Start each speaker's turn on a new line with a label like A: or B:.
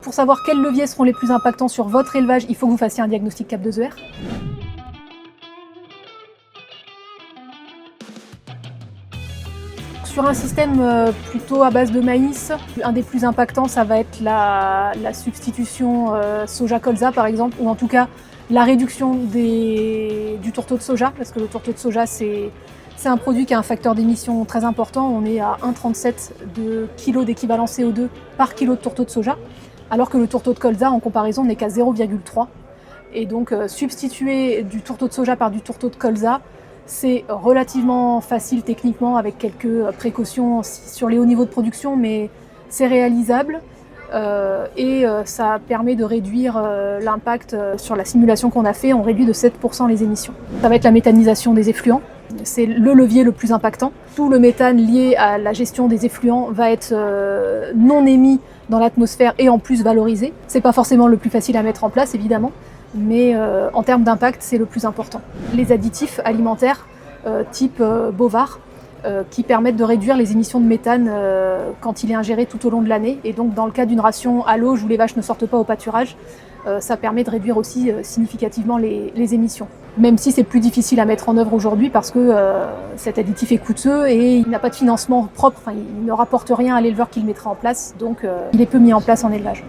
A: Pour savoir quels leviers seront les plus impactants sur votre élevage, il faut que vous fassiez un diagnostic CAP2ER. Sur un système plutôt à base de maïs, un des plus impactants, ça va être la substitution soja-colza par exemple, ou en tout cas la réduction du tourteau de soja, parce que le tourteau de soja c'est un produit qui a un facteur d'émission très important. On est à 1,37 de kg d'équivalent CO2 par kilo de tourteau de soja, alors que le tourteau de colza en comparaison n'est qu'à 0,3. Et donc substituer du tourteau de soja par du tourteau de colza, c'est relativement facile techniquement avec quelques précautions sur les hauts niveaux de production, mais c'est réalisable et ça permet de réduire l'impact sur la simulation qu'on a fait. On réduit de 7% les émissions. Ça va être la méthanisation des effluents. C'est le levier le plus impactant. Tout le méthane lié à la gestion des effluents va être non émis dans l'atmosphère et en plus valorisé. C'est pas forcément le plus facile à mettre en place évidemment, mais en termes d'impact, c'est le plus important. Les additifs alimentaires type Bovar qui permettent de réduire les émissions de méthane quand il est ingéré tout au long de l'année. Et donc dans le cas d'une ration à l'auge où les vaches ne sortent pas au pâturage, ça permet de réduire aussi significativement les émissions. Même si c'est plus difficile à mettre en œuvre aujourd'hui parce que cet additif est coûteux et il n'a pas de financement propre, il ne rapporte rien à l'éleveur qui le mettra en place, donc il est peu mis en place en élevage.